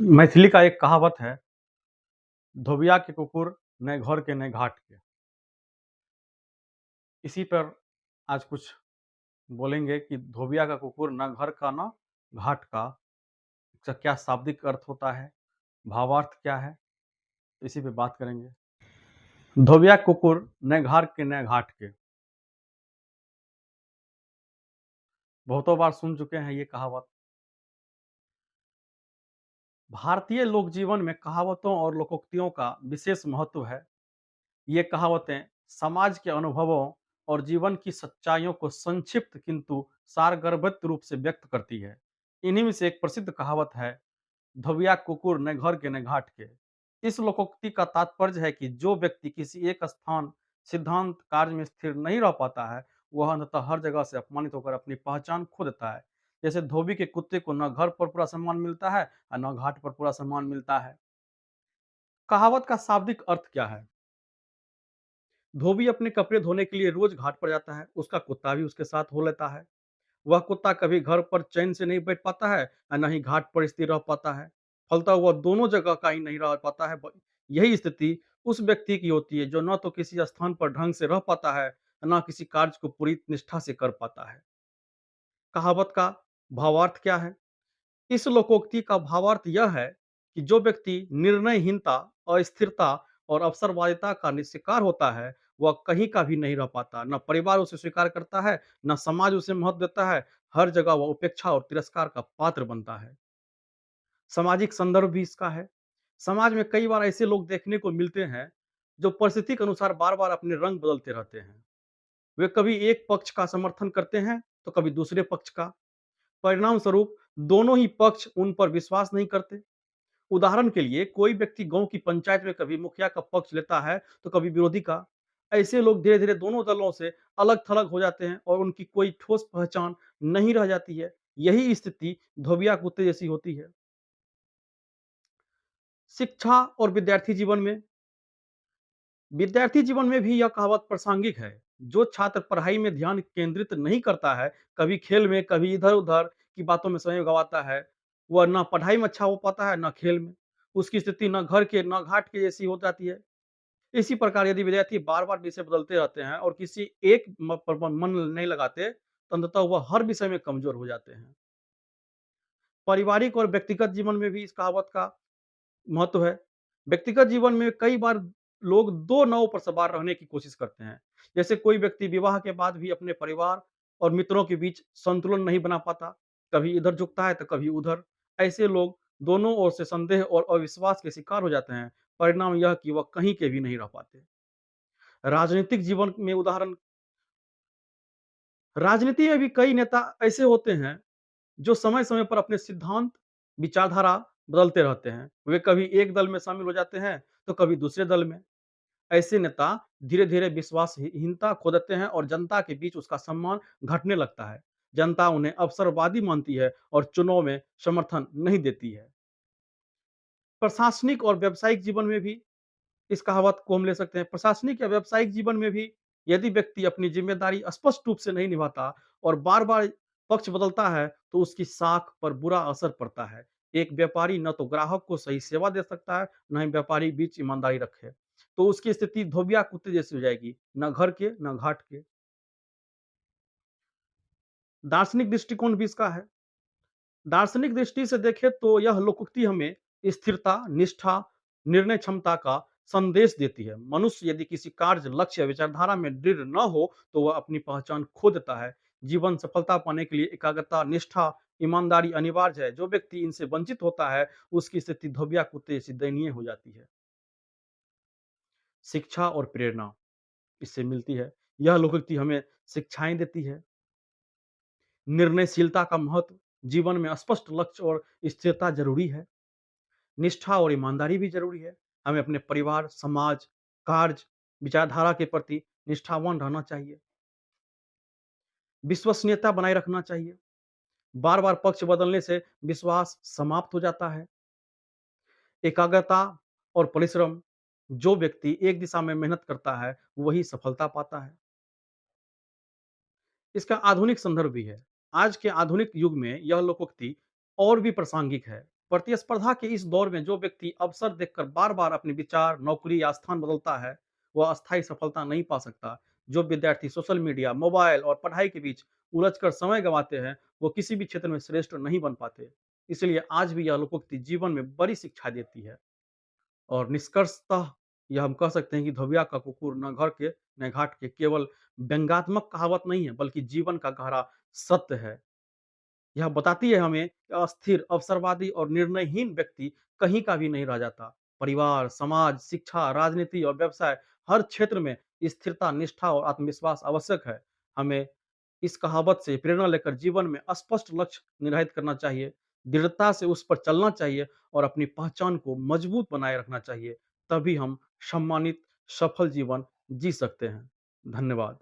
मैथिली का एक कहावत है, धोबिया के कुकुर नए घर के नए घाट के। इसी पर आज कुछ बोलेंगे कि धोबिया का कुकुर ना घर का ना घाट का। इसका क्या शाब्दिक अर्थ होता है, भावार्थ क्या है, इसी पे बात करेंगे। धोबिया कुकुर नए घर के नए घाट के। बहुतों बार सुन चुके हैं ये कहावत। भारतीय लोक जीवन में कहावतों और लोकोक्तियों का विशेष महत्व है। ये कहावतें समाज के अनुभवों और जीवन की सच्चाइयों को संक्षिप्त किंतु सारगर्भित रूप से व्यक्त करती है। इन्हीं में से एक प्रसिद्ध कहावत है, धोबिया कुकुर न घर के न घाट के। इस लोकोक्ति का तात्पर्य है कि जो व्यक्ति किसी एक स्थान, सिद्धांत, कार्य में स्थिर नहीं रह पाता है, वह अंततः हर जगह से अपमानित होकर अपनी पहचान खो देता है। जैसे धोबी के कुत्ते को न घर पर पूरा सम्मान मिलता है और न घाट पर पूरा सम्मान मिलता है। कहावत का शाब्दिक अर्थ क्या है? धोबी अपने कपड़े धोने के लिए रोज घाट पर जाता है, उसका कुत्ता भी उसके साथ हो लेता है। वह कुत्ता कभी घर पर चैन से नहीं बैठ पाता है और न ही घाट पर स्थिर रह पाता है। फलता वह दोनों जगह का ही नहीं रह पाता है। यही स्थिति उस व्यक्ति की होती है जो न तो किसी स्थान पर ढंग से रह पाता है, न किसी कार्य को पूरी निष्ठा से कर पाता है। कहावत का भावार्थ क्या है? इस लोकोक्ति का भावार्थ यह है कि जो व्यक्ति निर्णयहीनता, अस्थिरता और अवसरवादिता का शिकार होता है, वह कहीं का भी नहीं रह पाता। न परिवार उसे स्वीकार करता है, न समाज उसे महत्व देता है। हर जगह वह उपेक्षा और तिरस्कार का पात्र बनता है। सामाजिक संदर्भ भी इसका है। समाज में कई बार ऐसे लोग देखने को मिलते हैं, जो परिस्थिति के अनुसार बार-बार अपने रंग बदलते रहते हैं। वे कभी एक पक्ष का समर्थन करते हैं, तो कभी दूसरे पक्ष का। परिणाम स्वरूप दोनों ही पक्ष उन पर विश्वास नहीं करते। उदाहरण के लिए कोई व्यक्ति गांव की पंचायत में कभी मुखिया का पक्ष लेता है, तो कभी विरोधी का। ऐसे लोग धीरे धीरे दोनों दलों से अलग थलग हो जाते हैं और उनकी कोई ठोस पहचान नहीं रह जाती है। यही स्थिति धोबिया कुत्ते जैसी होती है। शिक्षा और विद्यार्थी जीवन में भी यह कहावत प्रासंगिक है। जो छात्र पढ़ाई में ध्यान केंद्रित नहीं करता है, कभी खेल में, कभी इधर-उधर की बातों में समय गंवाता है, वह ना पढ़ाई में अच्छा हो पाता है, ना खेल में। उसकी स्थिति ना घर के, ना घाट के जैसी हो जाती है। इसी प्रकार यदि विद्यार्थी बार-बार विषय बदलते रहते हैं और किसी एक पर मन नहीं लगाते, तो अंततः वह हर विषय में कमजोर हो जाते हैं। पारिवारिक और व्यक्तिगत जीवन में भी इस कहावत का महत्व है। व्यक्तिगत जीवन में कई बार लोग 2 नाव पर सवार रहने की कोशिश करते हैं। जैसे कोई व्यक्ति विवाह के बाद भी अपने परिवार और मित्रों के बीच संतुलन नहीं बना पाता, कभी इधर झुकता है तो कभी उधर। ऐसे लोग दोनों ओर से संदेह और अविश्वास के शिकार हो जाते हैं। परिणाम यह कि वह कहीं के भी नहीं रह पाते। राजनीतिक जीवन में उदाहरण राजनीति में भी कई नेता ऐसे होते हैं जो समय-समय पर अपने सिद्धांत, विचारधारा बदलते रहते हैं। वे कभी एक दल में शामिल हो जाते हैं, तो कभी दूसरे दल में। ऐसे नेता धीरे-धीरे विश्वासहीनता खो देते हैं और जनता के बीच उसका सम्मान घटने लगता है। जनता उन्हें अवसरवादी मानती है और चुनाव में समर्थन नहीं देती है। प्रशासनिक और व्यावसायिक जीवन में भी इस कहावत को हम ले सकते हैं। प्रशासनिक या व्यावसायिक जीवन में भी यदि व्यक्ति अपनी जिम्मेदारी स्पष्ट रूप से नहीं निभाता और बार-बार पक्ष बदलता है, तो उसकी साख पर बुरा असर पड़ता है। एक व्यापारी न तो ग्राहक को सही सेवा दे सकता है, न ही व्यापारी बीच ईमानदारी रखे। तो उसकी स्थिति धोबिया कुत्ते जैसी हो जाएगी, ना घर के, ना घाट के। दार्शनिक दृष्टिकोण भी इसका है। दार्शनिक दृष्टि से देखें तो यह लोकोक्ति हमें स्थिरता, निष्ठा, निर्णय क्षमता का संदेश देती है। मनुष्य यदि किसी कार्य, लक्ष्य या विचारधारा में दृढ़ न हो, तो वह अपनी पहचान खो देता है। जीवन सफलता पाने के लिए एकाग्रता, निष्ठा, ईमानदारी अनिवार्य है। जो व्यक्ति इनसे वंचित होता है, उसकी स्थिति धोबिया कुत्ते जैसी दयनीय हो जाती है। शिक्षा और प्रेरणा इससे मिलती है। यह लोकोक्ति हमें शिक्षाएं देती है। निर्णयशीलता का महत्व, जीवन में स्पष्ट लक्ष्य और स्थिरता जरूरी है। निष्ठा और ईमानदारी भी ज़रूरी है। हमें अपने परिवार, समाज, कार्य, विचारधारा के प्रति निष्ठावान रहना चाहिए। विश्वसनीयता बनाए रखना चाहिए। बार-बार पक्ष बदलने से विश्वास समाप्त हो जाता है। एकाग्रता और परिश्रम, जो व्यक्ति एक दिशा में मेहनत करता है, वही सफलता पाता है। इसका आधुनिक संदर्भ भी है। आज के आधुनिक युग में यह लोकोक्ति और भी प्रासंगिक है। प्रतिस्पर्धा के इस दौर में जो व्यक्ति अवसर देखकर बार-बार अपने विचार, नौकरी या स्थान बदलता है, वह अस्थायी सफलता नहीं पा सकता। जो विद्यार्थी सोशल मीडिया, मोबाइल और पढ़ाई के बीच उलझकर समय गँवाते हैं, वो किसी भी क्षेत्र में श्रेष्ठ नहीं बन पाते। इसलिए आज भी यह लोकोक्ति जीवन में बड़ी शिक्षा देती है। और निष्कर्षतः यह हम कह सकते हैं कि "धोबिया का कुकुर न घर के, न घाट के" केवल व्यंग्यात्मक कहावत नहीं है, बल्कि जीवन का गहरा सत्य है। यह बताती है हमें कि अस्थिर, अवसरवादी और निर्णयहीन व्यक्ति कहीं का भी नहीं रह जाता। परिवार, समाज, शिक्षा, राजनीति और व्यवसाय हर क्षेत्र में स्थिरता, निष्ठा और आत्मविश्वास आवश्यक है। हमें इस कहावत से प्रेरणा लेकर जीवन में स्पष्ट लक्ष्य निर्धारित करना चाहिए, दृढ़ता से उस पर चलना चाहिए और अपनी पहचान को मजबूत बनाए रखना चाहिए। तभी हम सम्मानित, सफल जीवन जी सकते हैं। धन्यवाद।